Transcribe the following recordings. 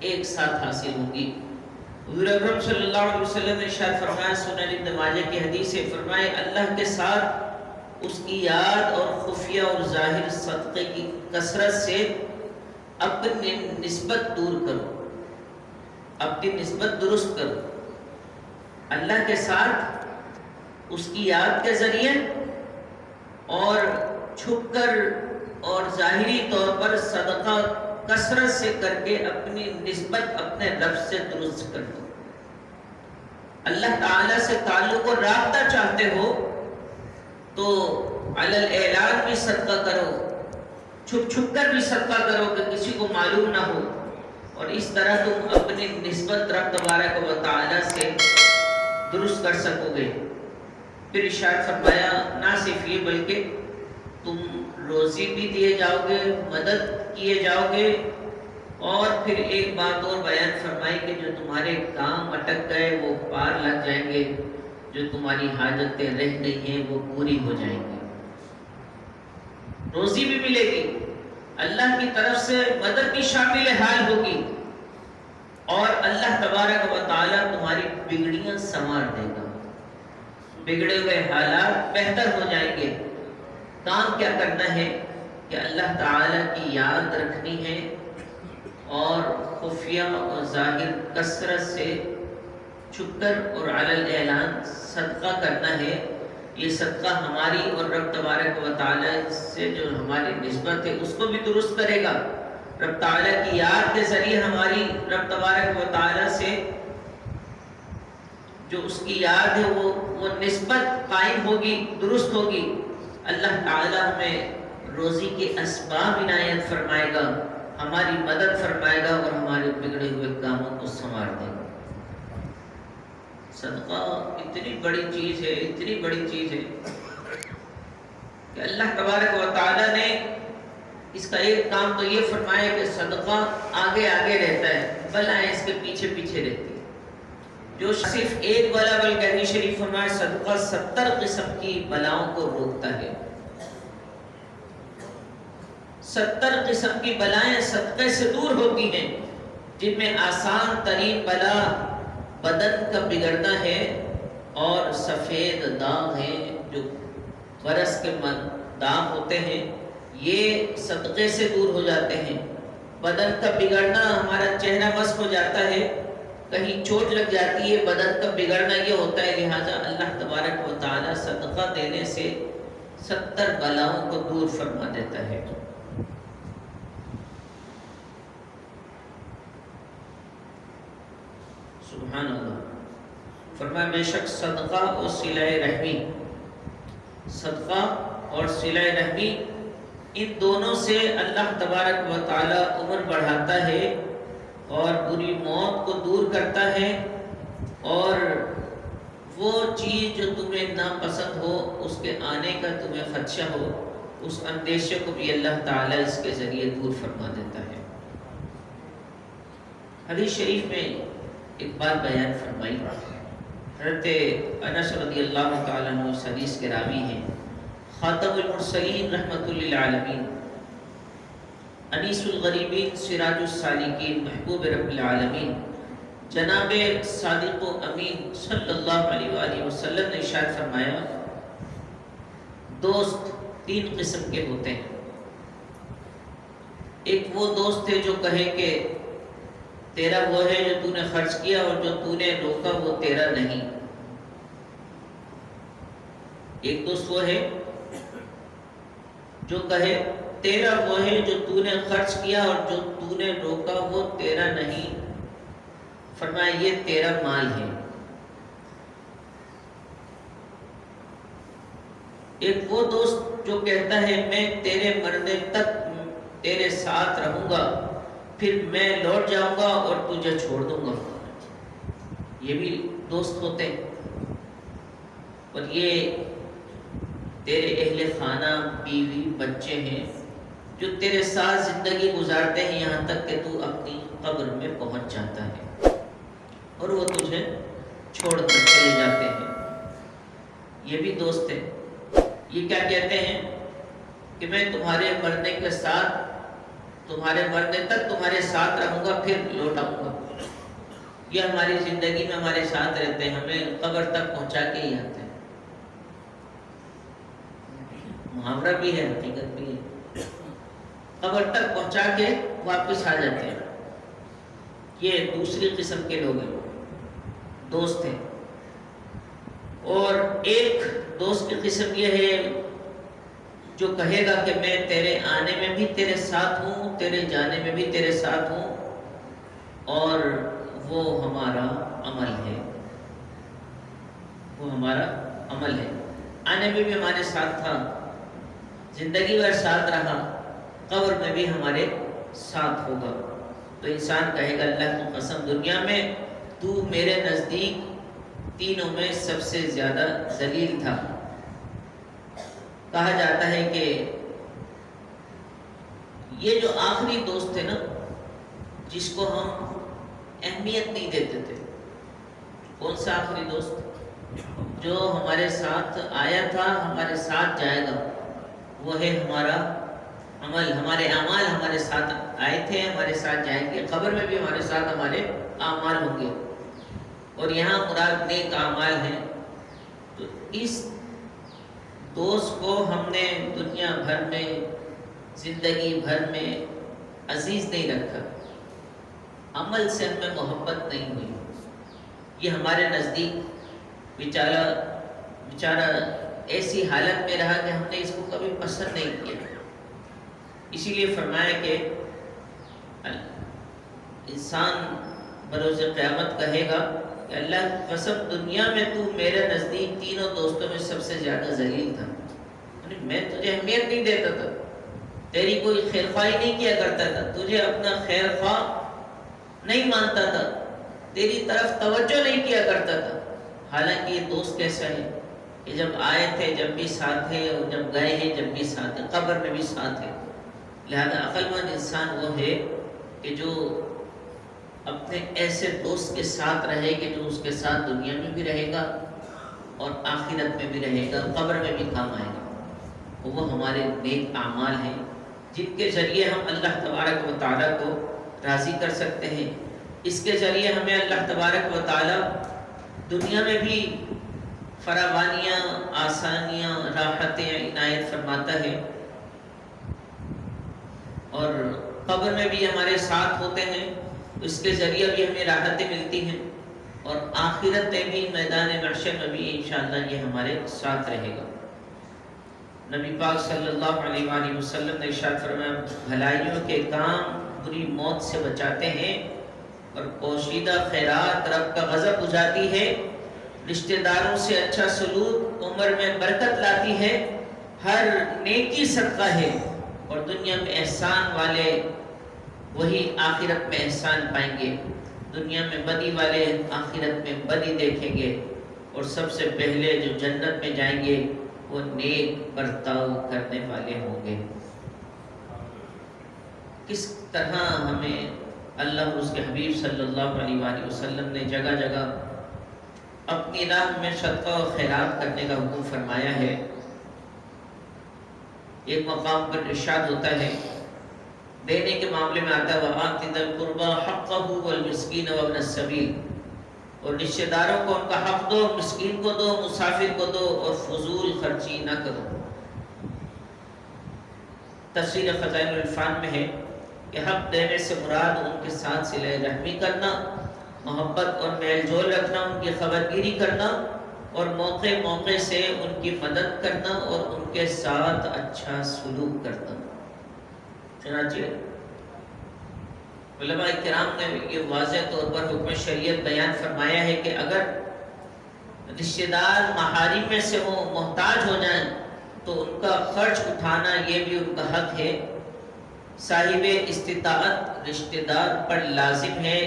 ایک ساتھ حاصل ہوں گی۔ حضور اکرم صلی اللہ علیہ وسلم نے ارشاد فرمایا، سنن ابن ماجہ کی حدیث ہے، فرمائے اللہ کے ساتھ اس کی یاد اور خفیہ اور ظاہر صدقے کی کثرت سے اپنی نسبت دور کرو، اپنی نسبت درست کرو۔ اللہ کے ساتھ اس کی یاد کے ذریعے اور چھپ کر اور ظاہری طور پر صدقہ کثرت سے کر کے اپنی نسبت اپنے رب سے درست کر دو۔ اللہ تعالیٰ سے تعلق اور رابطہ چاہتے ہو تو علی الاعلان بھی صدقہ کرو، چھپ چھپ کر بھی صدقہ کرو کہ کسی کو معلوم نہ ہو، اور اس طرح تم اپنی نسبت رب تبارک و تعالیٰ سے درست کر سکو گے۔ پھر ارشاد فرمایا نہ صرف یہ بلکہ تم روزی بھی دیے جاؤ گے، مدد کیے جاؤ گے، اور پھر ایک بات اور بیان فرمائی کہ جو تمہارے کام اٹک گئے وہ پار لگ جائیں گے، جو تمہاری حاجتیں رہ گئی ہیں وہ پوری ہو جائیں گی۔ روزی بھی ملے گی، اللہ کی طرف سے مدد بھی شامل حال ہوگی، اور اللہ تبارک و تعالیٰ تمہاری بگڑیاں سنوار دے گا، بگڑے ہوئے حالات بہتر ہو جائیں گے۔ کام کیا کرنا ہے کہ اللہ تعالیٰ کی یاد رکھنی ہے، اور خفیہ اور ظاہر کثرت سے چھپ کر اور علی الاعلان صدقہ کرنا ہے۔ یہ صدقہ ہماری اور رب تبارک و تعالیٰ سے جو ہماری نسبت ہے اس کو بھی درست کرے گا۔ رب تعالیٰ کی یاد کے ذریعے ہماری رب تبارک و تعالیٰ سے جو اس کی یاد ہے وہ نسبت قائم ہوگی، درست ہوگی۔ اللہ تعالیٰ ہمیں روزی کے اسباب عنایت فرمائے گا، ہماری مدد فرمائے گا، اور ہمارے بگڑے ہوئے کاموں کو سنوار دے گا۔ صدقہ اتنی بڑی چیز ہے، اتنی بڑی چیز ہے کہ اللہ تبارک و تعالیٰ نے اس کا ایک کام تو یہ فرمایا کہ صدقہ آگے آگے رہتا ہے، بلائیں اس کے پیچھے پیچھے رہتی ہے۔ جو صرف ایک بلا بلکہ حدیث شریف فرمایا صدقہ 70 قسم کی بلاؤں کو روکتا ہے۔ 70 قسم کی بلائیں صدقے سے دور ہوتی ہیں، جن میں آسان ترین بلا بدن کا بگڑنا ہے، اور سفید داغ ہیں جو برس کے داغ ہوتے ہیں، یہ صدقے سے دور ہو جاتے ہیں۔ بدن کا بگڑنا، ہمارا چہرہ مسخ ہو جاتا ہے، کہیں چوٹ لگ جاتی ہے، بدن کا بگڑنا یہ ہوتا ہے، لہٰذا اللہ تبارک و تعالیٰ صدقہ دینے سے 70 بلاؤں کو دور فرما دیتا ہے۔ سبحان اللہ۔ فرمایا بے شک صدقہ اور صلہ رحمی، صدقہ اور صلہ رحمی ان دونوں سے اللہ تبارک و تعالیٰ عمر بڑھاتا ہے اور بری موت کو دور کرتا ہے، اور وہ چیز جو تمہیں ناپسند ہو اس کے آنے کا تمہیں خدشہ ہو، اس اندیشے کو بھی اللہ تعالیٰ اس کے ذریعے دور فرما دیتا ہے۔ حدیث شریف میں ایک بات بیان فرمائی، حضرت انس رضی اللہ تعالیٰ عنہ اس حدیث کے راوی ہیں، خاتم المرسلین رحمۃ للعالمین، انیس الغریبین، سراج السالکین، محبوب رب العالمین، جناب صادق و امین صلی اللہ علیہ وآلہ وسلم نے ارشاد فرمایا، دوست 3 قسم کے ہوتے ہیں۔ ایک وہ دوست ہے جو کہے کہ تیرا وہ ہے جو تو نے خرچ کیا، اور جو تو نے روکا وہ تیرا نہیں۔ ایک دوست وہ ہے جو کہے تیرا وہ ہے جو تو نے خرچ کیا، اور جو تو نے روکا وہ تیرا نہیں، فرمایا یہ تیرا مال ہے۔ ایک وہ دوست جو کہتا ہے میں تیرے مرنے تک تیرے ساتھ رہوں گا، پھر میں لوٹ جاؤں گا اور تجھے چھوڑ دوں گا، یہ بھی دوست ہوتے ہیں۔ اور یہ تیرے اہل خانہ، بیوی، بچے ہیں جو تیرے ساتھ زندگی گزارتے ہیں یہاں تک کہ تو اپنی قبر میں پہنچ جاتا ہے، اور وہ تجھے چھوڑ کر چلے جاتے ہیں، یہ بھی دوست ہے۔ یہ کیا کہتے ہیں کہ میں تمہارے مرنے کے ساتھ تمہارے مرنے تک تمہارے ساتھ رہوں گا، پھر لوٹ آؤں گا۔ یہ ہماری زندگی میں ہمارے ساتھ رہتے ہیں، ہمیں قبر تک پہنچا کے ہی آتے ہیں۔ محاورہ بھی ہے، حقیقت بھی ہے، قبر تک پہنچا کے واپس آ جاتے ہیں۔ یہ دوسری قسم کے لوگ ہیں، دوست ہیں۔ اور ایک دوست کی قسم یہ ہے جو کہے گا کہ میں تیرے آنے میں بھی تیرے ساتھ ہوں، تیرے جانے میں بھی تیرے ساتھ ہوں، اور وہ ہمارا عمل ہے، وہ ہمارا عمل ہے۔ آنے میں بھی ہمارے ساتھ تھا، زندگی بھر ساتھ رہا، قبر میں بھی ہمارے ساتھ ہوگا۔ تو انسان کہے گا اللہ کی قسم دنیا میں تو میرے نزدیک تینوں میں سب سے زیادہ ذلیل تھا۔ کہا جاتا ہے کہ یہ جو آخری دوست تھے نا، جس کو ہم اہمیت نہیں دیتے تھے، کون سا آخری دوست؟ جو ہمارے ساتھ آیا تھا، ہمارے ساتھ جائے گا، وہ ہے ہمارا عمل، ہمارے اعمال ہمارے ساتھ آئے تھے، ہمارے ساتھ جائیں گے، قبر میں بھی ہمارے ساتھ ہمارے اعمال ہوں گے، اور یہاں مراد نیک اعمال ہیں۔ تو اس دوست کو ہم نے دنیا بھر میں، زندگی بھر میں عزیز نہیں رکھا، عمل سے ہمیں محبت نہیں ہوئی، یہ ہمارے نزدیک بیچارہ ایسی حالت میں رہا کہ ہم نے اس کو کبھی پسند نہیں کیا۔ اسی لیے فرمایا کہ انسان بروز قیامت کہے گا کہ اللہ کی قسم دنیا میں تو میرے نزدیک تینوں دوستوں میں سب سے زیادہ ذلیل تھا، یعنی میں تجھے اہمیت نہیں دیتا تھا، تیری کوئی خیر خواہی نہیں کیا کرتا تھا، تجھے اپنا خیر خواہ نہیں مانتا تھا، تیری طرف توجہ نہیں کیا کرتا تھا۔ حالانکہ یہ دوست کیسا ہے کہ جب آئے تھے جب بھی ساتھ ہے، اور جب گئے ہیں جب بھی ساتھ ہے، قبر میں بھی ساتھ ہے۔ لہذا عقل مند انسان وہ ہے کہ جو اپنے ایسے دوست کے ساتھ رہے کہ جو اس کے ساتھ دنیا میں بھی رہے گا اور آخرت میں بھی رہے گا، قبر میں بھی کام آئے گا۔ وہ ہمارے نیک اعمال ہیں جن کے ذریعے ہم اللہ تبارک و تعالیٰ کو راضی کر سکتے ہیں۔ اس کے ذریعے ہمیں اللہ تبارک و تعالیٰ دنیا میں بھی فراوانیاں، آسانیاں، راحتیں عنایت فرماتا ہے، اور قبر میں بھی ہمارے ساتھ ہوتے ہیں، اس کے ذریعے بھی ہمیں راحتیں ملتی ہیں، اور آخرت میں بھی، میدان محشر میں بھی انشاءاللہ یہ ہمارے ساتھ رہے گا۔ نبی پاک صلی اللہ علیہ وآلہ وسلم نے ارشاد فرمایا بھلائیوں کے کام بری موت سے بچاتے ہیں، اور پوشیدہ خیرات رب کا غضب بجھاتی ہے، رشتہ داروں سے اچھا سلوک عمر میں برکت لاتی ہے، ہر نیکی صدقہ ہے، اور دنیا میں احسان والے وہی آخرت میں احسان پائیں گے، دنیا میں بدی والے آخرت میں بدی دیکھیں گے، اور سب سے پہلے جو جنت میں جائیں گے وہ نیک برتاؤ کرنے والے ہوں گے۔ کس طرح ہمیں اللہ اور اس کے حبیب صلی اللہ علیہ وآلہ وسلم نے جگہ جگہ اپنی راہ میں صدقہ و خیرات کرنے کا حکم فرمایا ہے۔ ایک مقام پر ارشاد ہوتا ہے، دینے کے معاملے میں آتا ہے وَآتِ ذَا الْقُرْبَى حَقَّهُ وَالْمِسْكِينَ وَابْنَ السَّبِيلِ، اور رشتہ داروں کو ان کا حق دو، مسکین کو دو، مسافر کو دو، اور فضول خرچی نہ کرو۔ تفسیر خزائن العرفان میں ہے کہ حق دینے سے مراد ان کے ساتھ صلہ رحمی کرنا، محبت اور میل جول رکھنا، ان کی خبرگیری کرنا، اور موقع موقع سے ان کی مدد کرنا اور ان کے ساتھ اچھا سلوک کرنا۔ چنانچہ علماء کرام نے یہ واضح طور پر حکم شریعت بیان فرمایا ہے کہ اگر رشتہ دار محارم میں سے وہ محتاج ہو جائیں تو ان کا خرچ اٹھانا یہ بھی ان کا حق ہے۔ صاحب استطاعت رشتہ دار پر لازم ہے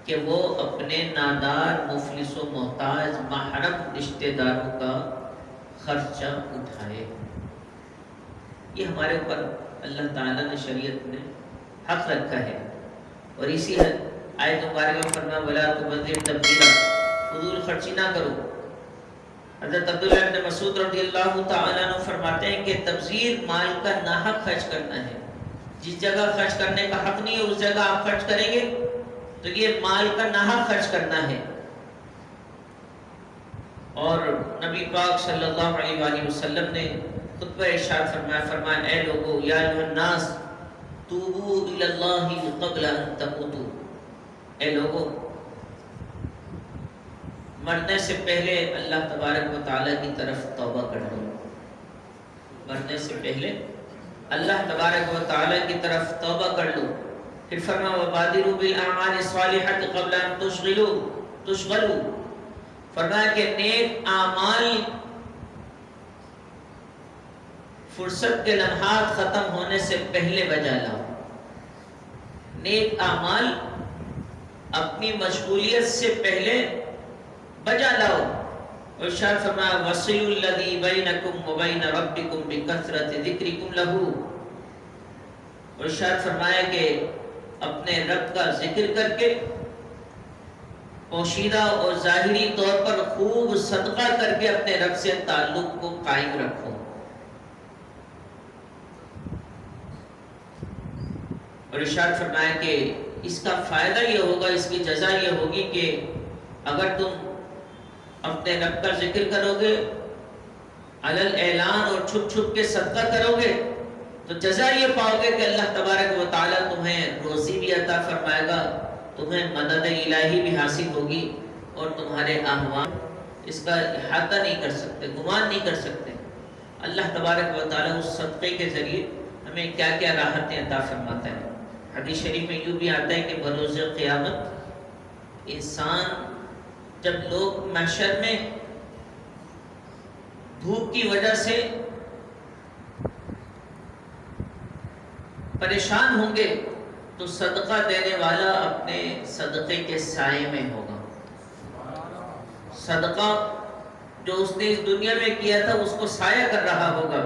کہ وہ اپنے نادار، مفلس و محتاج محرم رشتہ داروں کا خرچہ اٹھائے۔ یہ ہمارے اوپر اللہ تعالیٰ نے شریعت نے حق رکھا ہے، اور اسی آیت مبارکہ میں فرمایا وَلَا تُبَذِّرْ تَبْذِيرًا، فضول خرچی نہ کرو۔ حضرت عبداللہ بن مسعود رضی اللہ تعالیٰ عنہ فرماتے ہیں کہ تبذیر مال کا ناحق خرچ کرنا ہے، جس جگہ خرچ کرنے کا حق نہیں ہے اس جگہ آپ خرچ کریں گے تو یہ مال کا ناحق خرچ کرنا ہے۔ اور نبی پاک صلی اللہ علیہ وآلہ وسلم نے خطبہ ارشاد فرمایا اے لوگو یا ایھا الناس توبوا الی اللہ قبل ان تموتوا، اے لوگو مرنے سے پہلے اللہ تبارک و تعالیٰ کی طرف توبہ کر لو، مرنے سے پہلے اللہ تبارک و تعالیٰ کی طرف توبہ کر لو۔ پھر فرمایا وبادروا بالاعمال الصالحۃ قبل ان تشغلوا، فرمایا کہ نیک اعمال فرصت کے لمحات ختم ہونے سے پہلے بجا لاؤ، نیک اعمال اپنی مشغولیت سے پہلے بجا لاؤ۔ اور ارشاد فرمایا وَصِلُوا الَّذِي بَيْنَكُمْ وَبَيْنَ رَبِّكُمْ بِكَثْرَةِ ذِكْرِكُمْ لَهُ، اور ارشاد فرمایا کہ اپنے رب کا ذکر کر کے پوشیدہ اور ظاہری طور پر خوب صدقہ کر کے اپنے رب سے تعلق کو قائم رکھو۔ اور ارشاد فرمایا کہ اس کا فائدہ یہ ہوگا، اس کی جزا یہ ہوگی کہ اگر تم اپنے رب کا ذکر کرو گے علل اعلان اور چھپ چھپ کے صدقہ کرو گے تو جزا یہ پاؤ گے کہ اللہ تبارک و تعالیٰ تمہیں روزی بھی عطا فرمائے گا، تمہیں مدد الہی بھی حاصل ہوگی، اور تمہارے احوال اس کا احاطہ نہیں کر سکتے، گمان نہیں کر سکتے۔ اللہ تبارک و تعالیٰ اس صدقے کے ذریعے ہمیں کیا کیا راحتیں عطا فرماتا ہے۔ حدیث شریف میں یوں بھی آتا ہے کہ بروز قیامت انسان جب لوگ محشر میں دھوپ کی وجہ سے پریشان ہوں گے تو صدقہ دینے والا اپنے صدقے کے سائے میں ہوگا۔ صدقہ جو اس نے اس دنیا میں کیا تھا اس کو سایہ کر رہا ہوگا۔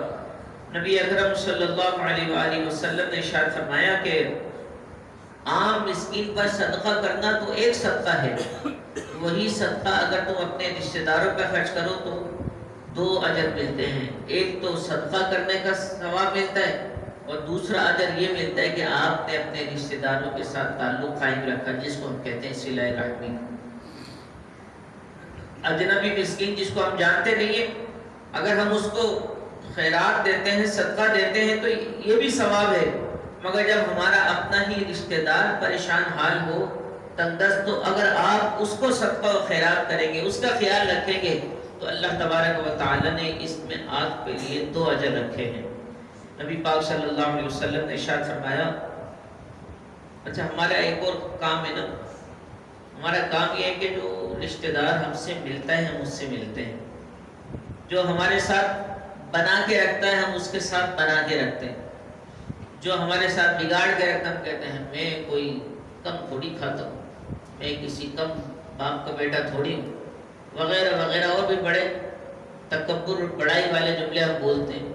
نبی اکرم صلی اللہ علیہ وآلہ وسلم نے ارشاد فرمایا کہ عام مسکین پر صدقہ کرنا تو ایک صدقہ ہے، وہی صدقہ اگر تم اپنے رشتہ داروں پہ خرچ کرو تو 2 اجر ملتے ہیں، ایک تو صدقہ کرنے کا ثواب ملتا ہے اور دوسرا اجر یہ ملتا ہے کہ آپ نے اپنے رشتہ داروں کے ساتھ تعلق قائم رکھا، جس کو ہم کہتے ہیں صلہ رحمی۔ اجنبی مسکین جس کو ہم جانتے نہیں ہیں، اگر ہم اس کو خیرات دیتے ہیں، صدقہ دیتے ہیں تو یہ بھی ثواب ہے، مگر جب ہمارا اپنا ہی رشتہ دار پریشان حال ہو، تنگ دست، تو اگر آپ اس کو صدقہ و خیرات کریں گے، اس کا خیال رکھیں گے تو اللہ تبارک و تعالی نے اس میں آپ کے لیے 2 اجر رکھے ہیں۔ نبی پاک صلی اللہ علیہ وسلم نے ارشاد فرمایا، اچھا ہمارا ایک اور کام ہے نا، ہمارا کام یہ ہے کہ جو رشتہ دار ہم سے ملتا ہے ہم اس سے ملتے ہیں، جو ہمارے ساتھ بنا کے رکھتا ہے ہم اس کے ساتھ بنا کے رکھتے ہیں، جو ہمارے ساتھ بگاڑ کے رکھتا ہم کہتے ہیں میں کوئی کم تھوڑی کھاتا ہوں، میں کسی کم باپ کا بیٹا تھوڑی ہوں، وغیرہ وغیرہ، اور بھی بڑے تکبر بڑائی والے جملے ہم بولتے ہیں۔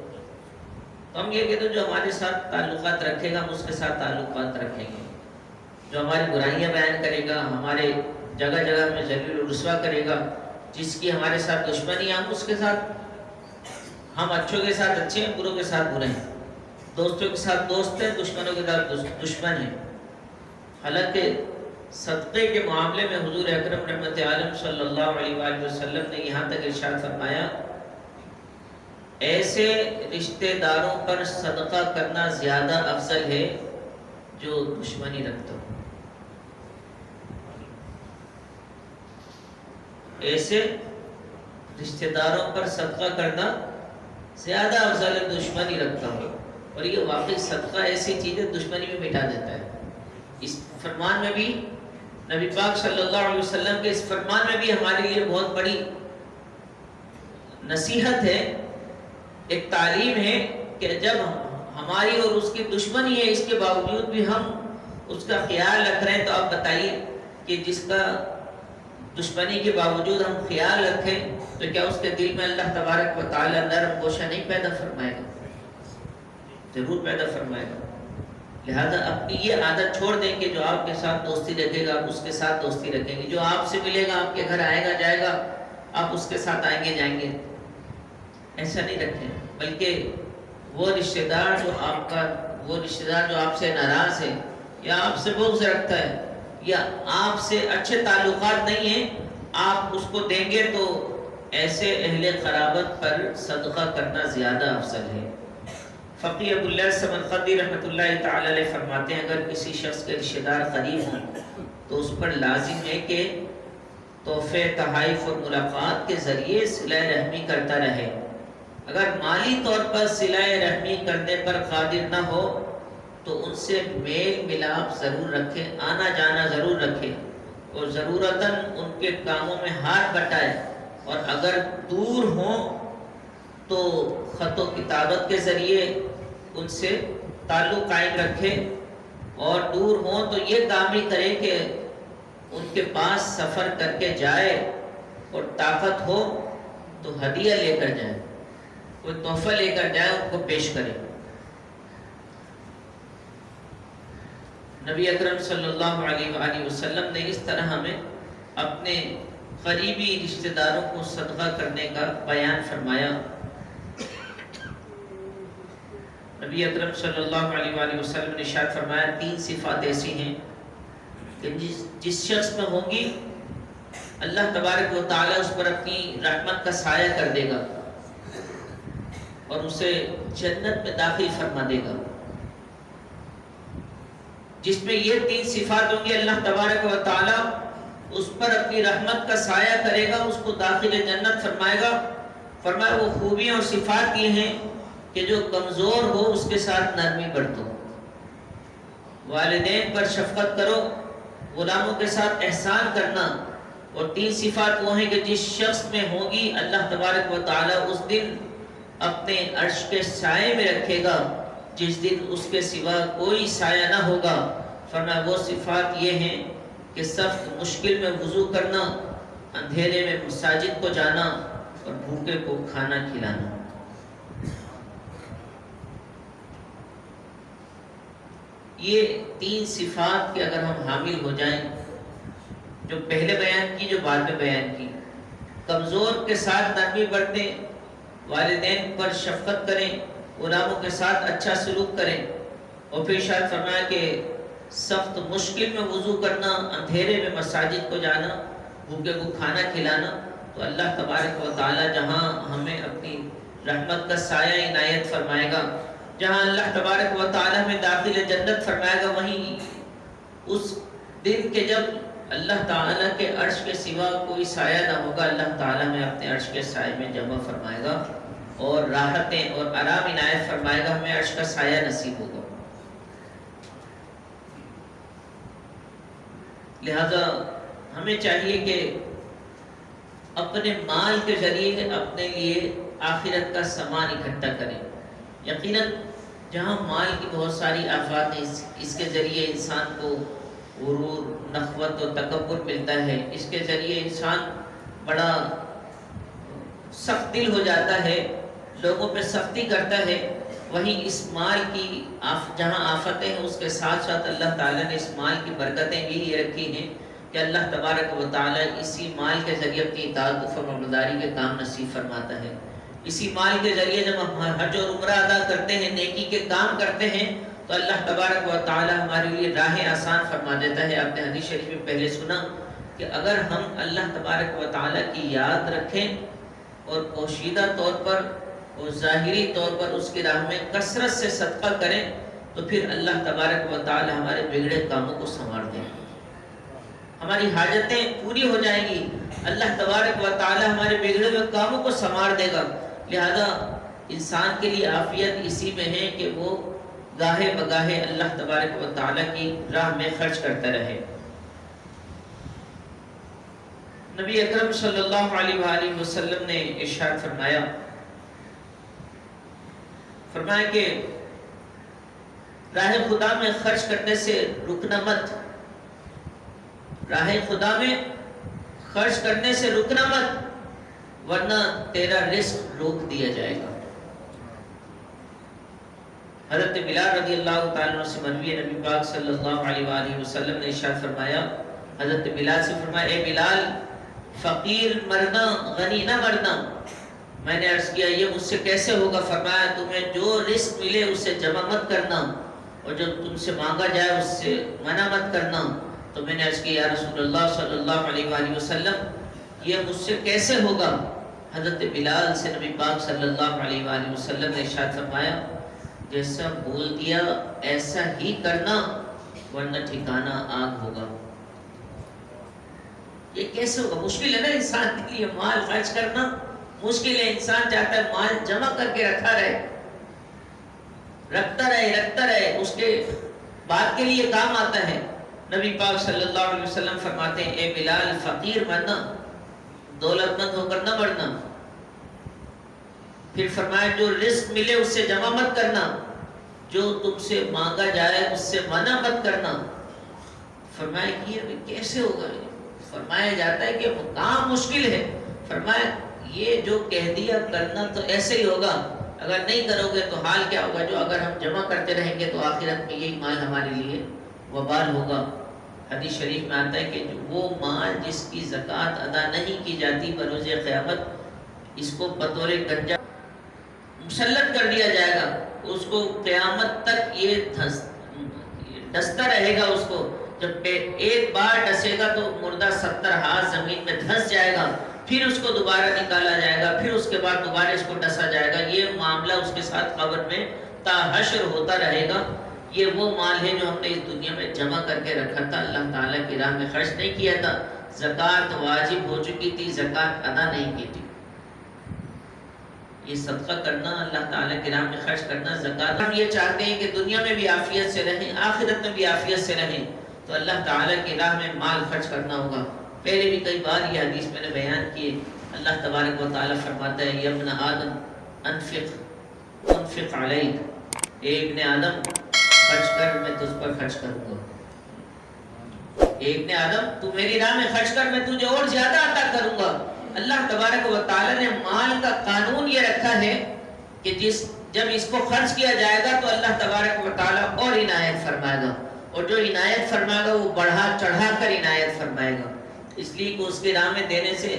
تو ہم یہ کہتے ہیں جو ہمارے ساتھ تعلقات رکھے گا ہم اس کے ساتھ تعلقات رکھیں گے، جو ہماری برائیاں بیان کرے گا، ہمارے جگہ جگہ میں ذلیل و رسوا کرے گا، جس کی ہمارے ساتھ دشمنی ہم اس کے ساتھ، ہم اچھوں کے ساتھ اچھے ہیں، بروں کے ساتھ برے ہیں، دوستوں کے ساتھ دوست ہیں، دشمنوں کے ساتھ دشمن ہیں۔ حالانکہ صدقے کے معاملے میں حضور اکرم رحمت عالم صلی اللہ علیہ وآلہ وسلم نے یہاں تک ارشاد فرمایا، ایسے رشتہ داروں پر صدقہ کرنا زیادہ افضل ہے جو دشمنی رکھتا ہو، ایسے رشتہ داروں پر صدقہ کرنا زیادہ افضل ہے دشمنی رکھتا ہو۔ اور یہ واقعی صدقہ ایسی چیز ہے دشمنی میں مٹا دیتا ہے۔ اس فرمان میں بھی نبی پاک صلی اللہ علیہ وسلم کے اس فرمان میں بھی ہمارے لیے بہت بڑی نصیحت ہے، ایک تعلیم ہے کہ جب ہماری اور اس کی دشمنی ہے اس کے باوجود بھی ہم اس کا خیال رکھ رہے ہیں، تو آپ بتائیے کہ جس کا دشمنی کے باوجود ہم خیال رکھیں تو کیا اس کے دل میں اللہ تبارک و تعالی نرم گوشہ نہیں پیدا فرمائے گا؟ ضرور پیدا فرمائے گا۔ لہذا اپنی یہ عادت چھوڑ دیں کہ جو آپ کے ساتھ دوستی رکھے گا آپ اس کے ساتھ دوستی رکھیں گے، جو آپ سے ملے گا آپ کے گھر آئے گا جائے گا آپ اس کے ساتھ آئیں گے جائیں گے، ایسا نہیں رکھیں، بلکہ وہ رشتہ دار جو آپ کا وہ رشتہ دار جو آپ سے ناراض ہے یا آپ سے بغض رکھتا ہے یا آپ سے اچھے تعلقات نہیں ہیں، آپ اس کو دیں گے تو ایسے اہل قرابت پر صدقہ کرنا زیادہ افضل ہے۔ فقی ابو اللہ سمرقندی رحمۃ اللہ تعالی علیہ فرماتے ہیں اگر کسی شخص کے رشتہ دار قریب ہوں تو اس پر لازم ہے کہ تحفے، تحائف اور ملاقات کے ذریعے صلہ رحمی کرتا رہے۔ اگر مالی طور پر صلہ رحمی کرنے پر قادر نہ ہو تو ان سے میل ملاپ ضرور رکھے، آنا جانا ضرور رکھے اور ضرورتاً ان کے کاموں میں ہاتھ بٹائے، اور اگر دور ہوں تو خط و کتابت کے ذریعے ان سے تعلق قائم رکھے، اور دور ہوں تو یہ کام بھی کرے کہ ان کے پاس سفر کر کے جائے، اور طاقت ہو تو ہدیہ لے کر جائے، کوئی تحفہ لے کر جائے، ان کو پیش کرے۔ نبی اکرم صلی اللہ علیہ وآلہ وسلم نے اس طرح ہمیں اپنے قریبی رشتہ داروں کو صدقہ کرنے کا بیان فرمایا۔ نبی اکرم صلی اللہ علیہ وآلہ وسلم نے ارشاد فرمایا 3 صفات ایسی ہیں کہ جس شخص میں ہوں گی اللہ تبارک و تعالی اس پر اپنی رحمت کا سایہ کر دے گا اور اسے جنت میں داخل فرما دے گا۔ جس میں یہ 3 صفات ہوں گی اللہ تبارک و تعالی اس پر اپنی رحمت کا سایہ کرے گا، اس کو داخل جنت فرمائے گا۔ فرمایا وہ خوبیاں اور صفات یہ ہیں کہ جو کمزور ہو اس کے ساتھ نرمی برتو، والدین پر شفقت کرو، غلاموں کے ساتھ احسان کرنا، اور 3 صفات وہ ہیں کہ جس شخص میں ہوگی اللہ تبارک و تعالی اس دن اپنے عرش کے سائے میں رکھے گا جس دن اس کے سوا کوئی سایہ نہ ہوگا۔ فرمایا وہ صفات یہ ہیں کہ سخت مشکل میں وضو کرنا، اندھیرے میں مساجد کو جانا اور بھوکے کو کھانا کھلانا۔ یہ 3 صفات کے اگر ہم حامل ہو جائیں، جو پہلے بیان کی جو بعد میں بیان کی، کمزور کے ساتھ نرمی برتیں، والدین پر شفقت کریں، غلاموں کے ساتھ اچھا سلوک کریں، اور پھر ارشاد فرمایا کہ سخت مشکل میں وضو کرنا، اندھیرے میں مساجد کو جانا، بھوکے کو کھانا کھلانا، تو اللہ تبارک و تعالی جہاں ہمیں اپنی رحمت کا سایہ عنایت فرمائے گا، جہاں اللہ تبارک و تعالی ہمیں داخل جنت فرمائے گا، وہیں اس دن کے جب اللہ تعالیٰ کے عرش کے سوا کوئی سایہ نہ ہوگا، اللہ تعالیٰ ہمیں اپنے عرش کے سائے میں جمع فرمائے گا اور راحتیں اور آرام عنایت فرمائے گا، ہمیں عرش کا سایہ نصیب ہوگا۔ لہذا ہمیں چاہیے کہ اپنے مال کے ذریعے اپنے لیے آخرت کا سامان اکٹھا کریں۔ یقیناً جہاں مال کی بہت ساری آفات ہیں، اس کے ذریعے انسان کو غرور، نخوت و تکبر ملتا ہے، اس کے ذریعے انسان بڑا سخت دل ہو جاتا ہے، لوگوں پہ سختی کرتا ہے۔ وہیں اس مال کی جہاں آفتیں ہیں اس کے ساتھ ساتھ اللہ تعالیٰ نے اس مال کی برکتیں بھی یہ رکھی ہیں کہ اللہ تبارک و تعالیٰ اسی مال کے ذریعے اپنی اطاعت و فرمانبرداری کے کام نصیب فرماتا ہے۔ اسی مال کے ذریعے جب ہم حج اور عمرہ ادا کرتے ہیں، نیکی کے کام کرتے ہیں، تو اللہ تبارک و تعالی ہمارے لیے راہیں آسان فرما دیتا ہے۔ آپ نے حدیث شریف میں پہلے سنا کہ اگر ہم اللہ تبارک و تعالی کی یاد رکھیں اور پوشیدہ طور پر اور ظاہری طور پر اس کی راہ میں کثرت سے صدقہ کریں تو پھر اللہ تبارک و تعالی ہمارے بگڑے کاموں کو سنوار دیں گے، ہماری حاجتیں پوری ہو جائیں گی، اللہ تبارک و تعالی ہمارے بگڑے ہوئے کاموں کو سنوار دے گا۔ لہذا انسان کے لیے عافیت اسی میں ہے کہ وہ گاہے بگاہے اللہ تبارک و تعالی کی راہ میں خرچ کرتا رہے۔ نبی اکرم صلی اللہ علیہ وآلہ وسلم نے ارشاد فرمایا کہ راہ خدا میں خرچ کرنے سے رکنا مت، راہ خدا میں خرچ کرنے سے رکنا مت، ورنہ تیرا رزق روک دیا جائے گا۔ حضرت بلال رضی اللہ تعالیٰ عنہ سے مروی نبی پاک صلی اللہ علیہ وآلہ وسلم نے ارشاد فرمایا، حضرت بلال سے فرمایا اے بلال، فقیر مرنا غنی نہ مرنا۔ میں نے عرض کیا یہ مجھ سے کیسے ہوگا؟ فرمایا تمہیں جو رزق ملے اسے جمع مت کرنا، اور جو تم سے مانگا جائے اس سے منع مت کرنا۔ تو میں نے عرض کی یا رسول اللہ صلی اللہ علیہ وآلہ وسلم یہ مجھ سے کیسے ہوگا؟ حضرت بلال سے نبی پاک صلی اللہ علیہ وآلہ وسلم نے ارشاد فرمایا جیسا بول دیا ایسا ہی کرنا ورنہ ٹھکانہ آگ ہوگا۔ یہ کیسے ہوگا؟ مشکل ہے نا انسان کے لیے مال خرچ کرنا، مشکل ہے۔ انسان چاہتا ہے مال جمع کر کے رکھا رہے، رکھتا رہے، اس کے بعد کے لیے کام آتا ہے۔ نبی پاک صلی اللہ علیہ وسلم فرماتے ہیں اے بلال فقیر بننا، دولت مند ہو کر نہ بڑھنا۔ پھر فرمایا جو رزق ملے اس سے جمع مت کرنا، جو تم سے مانگا جائے اس سے منع مت کرنا۔ فرمایا کہ یہ کیسے ہوگا؟ فرمایا جاتا ہے کہ کام مشکل ہے۔ فرمایا یہ جو کہہ دیا کرنا تو ایسے ہی ہوگا، اگر نہیں کرو گے تو حال کیا ہوگا؟ جو اگر ہم جمع کرتے رہیں گے تو آخرت میں یہی مال ہمارے لیے وبال ہوگا۔ حدیث شریف میں آتا ہے کہ وہ مال جس کی زکوٰۃ ادا نہیں کی جاتی بروز قیامت اس کو بطور گنجا مسلط کر دیا جائے گا، اس کو قیامت تک یہ ڈستا رہے گا۔ اس کو جب ایک بار ڈسے گا تو مردہ 70 ہاتھ زمین میں دھس جائے گا، پھر اس کو دوبارہ نکالا جائے گا، پھر اس کے بعد دوبارہ اس کو ڈسا جائے گا۔ یہ معاملہ اس کے ساتھ قبر میں تا حشر ہوتا رہے گا۔ یہ وہ مال ہے جو ہم نے اس دنیا میں جمع کر کے رکھا تھا، اللہ تعالیٰ کی راہ میں خرچ نہیں کیا تھا، زکوٰۃ واجب ہو چکی تھی، زکوٰۃ ادا نہیں کی تھی۔ یہ صدقہ کرنا، اللہ تعالیٰ کی راہ میں خرچ کرنا، زکوٰۃ، ہم یہ چاہتے ہیں کہ دنیا میں بھی عافیت سے رہیں، آخرت میں بھی عافیت سے رہیں، تو اللہ تعالیٰ کی راہ میں مال خرچ کرنا ہوگا۔ پہلے بھی کئی بار یہ حدیث میں نے بیان کی۔ اللہ تبارک و تعالیٰ فرماتا ہے یا ابن آدم انفق علیک، اے ابن آدم خرچ کر میں تجھ پر خرچ کروں گا۔ اے ابن آدم تو میری راہ میں خرچ کر میں تجھے اور زیادہ عطا کروں گا۔ اللہ تبارک و تعالیٰ نے مال کا قانون یہ رکھا ہے کہ جب اس کو خرچ کیا جائے گا تو اللہ تبارک و تعالیٰ اور عنایت فرمائے گا، اور جو عنایت فرمائے گا وہ بڑھا چڑھا کر عنایت فرمائے گا، اس لیے کہ اس کی راہ میں دینے سے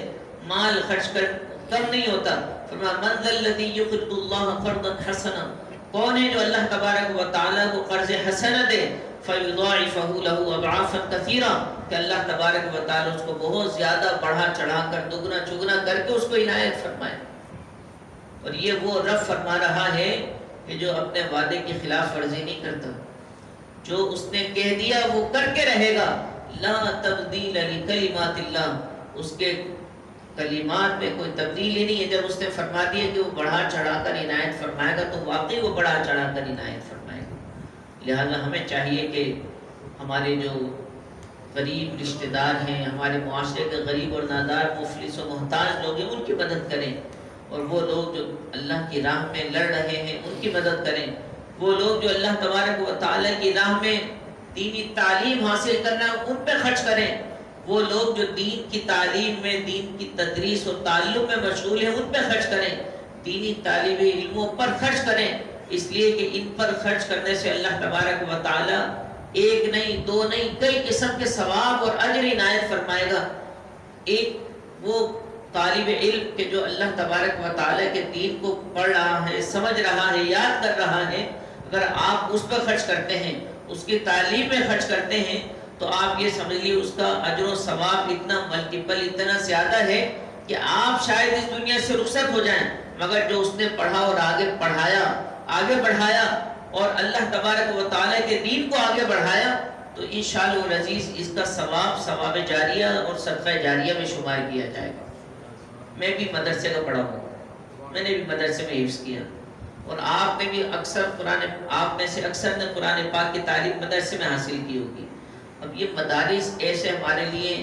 مال خرچ کر کم نہیں ہوتا۔ فرمایا من ذا الذی یقرض اللہ قرضا حسنا، کون ہے جو اللہ تبارک و تعالیٰ کو قرض حسنہ دے، فیضاعفہ لہ اضعافا کثیرا، کہ اللہ تبارک و تعالیٰ اس کو بہت زیادہ بڑھا چڑھا کر دگنا چگنا کر کے اس کو عنایت فرمائے۔ اور یہ وہ رب فرما رہا ہے کہ جو اپنے وعدے کی خلاف ورزی نہیں کرتا، جو اس نے کہہ دیا وہ کر کے رہے گا۔ لا تبدیل لکلمات اللہ، اس کے کلمات میں کوئی تبدیلی نہیں ہے۔ جب اس نے فرما دیا کہ وہ بڑھا چڑھا کر عنایت فرمائے گا تو واقعی وہ بڑھا چڑھا کر عنایت فرمائے گا۔ لہذا ہمیں چاہیے کہ ہمارے جو غریب رشتہ دار ہیں، ہمارے معاشرے کے غریب اور نادار مفلس و محتاج لوگ ہیں، ان کی مدد کریں، اور وہ لوگ جو اللہ کی راہ میں لڑ رہے ہیں ان کی مدد کریں، وہ لوگ جو اللہ تبارک و تعالیٰ کی راہ میں دینی تعلیم حاصل کرنا ہے ان پہ خرچ کریں، وہ لوگ جو دین کی تعلیم میں، دین کی تدریس اور تعلم میں مشغول ہیں ان پہ خرچ کریں، دینی طالب علموں پر خرچ کریں، اس لیے کہ ان پر خرچ کرنے سے اللہ تبارک و تعالیٰ ایک نہیں دو نہیں کئی قسم کے ثواب اور اجر عنایت فرمائے گا۔ ایک وہ طالب علم کہ جو اللہ تبارک و تعالیٰ کے دین کو پڑھ رہا ہے، سمجھ رہا ہے، یاد کر رہا ہے، اگر آپ اس پر خرچ کرتے ہیں، اس کی تعلیم میں خرچ کرتے ہیں، تو آپ یہ سمجھ لیے اس کا اجر و ثواب اتنا ملٹیپل اتنا زیادہ ہے کہ آپ شاید اس دنیا سے رخصت ہو جائیں، مگر جو اس نے پڑھا اور آگے پڑھایا، آگے بڑھایا اور اللہ تبارک و تعالیٰ کے دین کو آگے بڑھایا، تو انشاءاللہ العزیز اس کا ثواب جاریہ اور صدقہ جاریہ میں شمار کیا جائے گا۔ میں بھی مدرسے کا پڑھا ہوں، میں نے بھی مدرسے میں حفظ کیا، اور آپ نے بھی آپ میں سے اکثر نے قرآن پاک کی تعلیم مدرسے میں حاصل کی ہوگی۔ اب یہ مدارس ایسے ہمارے لیے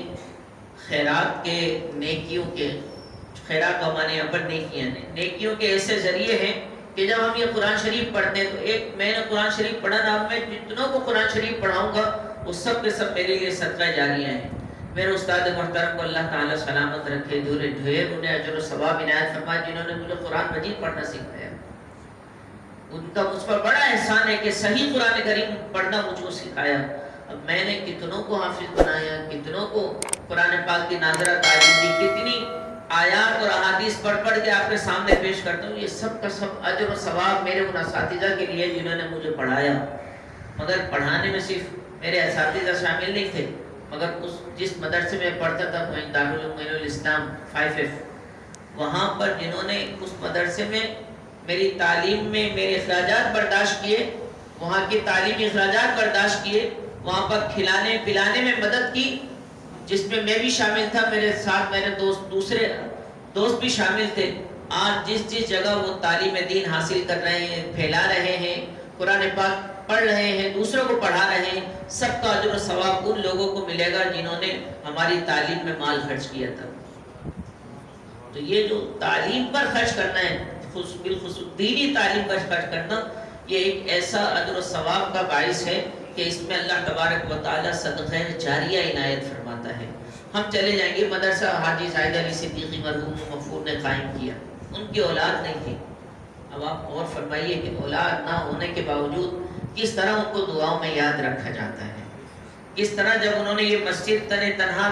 خیرات کے، نیکیوں کے، خیرات ہمارے یہاں پر نیکیاں ہیں، نیکیوں کے ایسے ذریعے ہیں کہ جب ہم یہ قرآن شریف پڑھتے ہیں تو ایک میں نے قرآن شریف پڑھا تھا، میں جتنوں کو قرآن شریف پڑھاؤں گا وہ سب کے سب میرے لیے صدقہ جاریہ ہیں۔ میرے استاد محترم کو اللہ تعالیٰ سلامت رکھے، ڈھیر انہیں اجر و ثواب عنایت فرمائے، جنہوں نے مجھے قرآن مجید پڑھنا سکھایا۔ ان کا مجھ پر بڑا احسان ہے کہ صحیح قرآن کریم پڑھنا مجھ کو سکھایا۔ اب میں نے کتنوں کو حافظ بنایا، کتنوں کو قرآن پاک کی ناظرہ تعلیم دی، کتنی آیات اور احادیث پڑھ کے آپ کے سامنے پیش کرتا ہوں۔ یہ سب کا سب اجر و ثواب میرے ان اساتذہ کے لیے جنہوں نے مجھے پڑھایا، مگر پڑھانے میں صرف میرے اساتذہ شامل نہیں تھے، مگر جس مدرسے میں پڑھتا تھا دارالعلوم الاسلام 5F، وہاں پر جنہوں نے اس مدرسے میں میری تعلیم میں میرے اخراجات برداشت کیے، وہاں کے تعلیمی اخراجات برداشت کیے، وہاں پر کھلانے پلانے میں مدد کی، جس میں میں بھی شامل تھا، میرے ساتھ میرے دوسرے دوست بھی شامل تھے، آج جس جگہ وہ تعلیم دین حاصل کر رہے ہیں، پھیلا رہے ہیں، قرآن پاک پڑھ رہے ہیں، دوسروں کو پڑھا رہے ہیں، سب کا اجر و ثواب ان لوگوں کو ملے گا جنہوں نے ہماری تعلیم میں مال خرچ کیا تھا۔ تو یہ جو تعلیم پر خرچ کرنا ہے، بالخصوص دینی تعلیم پر خرچ کرنا، یہ ایک ایسا اجر و ثواب کا باعث ہے کہ اس میں اللہ تبارک و تعالی صدقہ جاریہ عنایت فرماتا ہے۔ ہم چلے جائیں گے، مدرسہ حاجی زاہد علی صدیقی مرحوم مغفور نے قائم کیا، ان کی اولاد نہیں تھی۔ اب آپ غور فرمائیے کہ اولاد نہ ہونے کے باوجود کس طرح ان کو دعاؤں میں یاد رکھا جاتا ہے، کس طرح جب انہوں نے یہ مسجد تنہا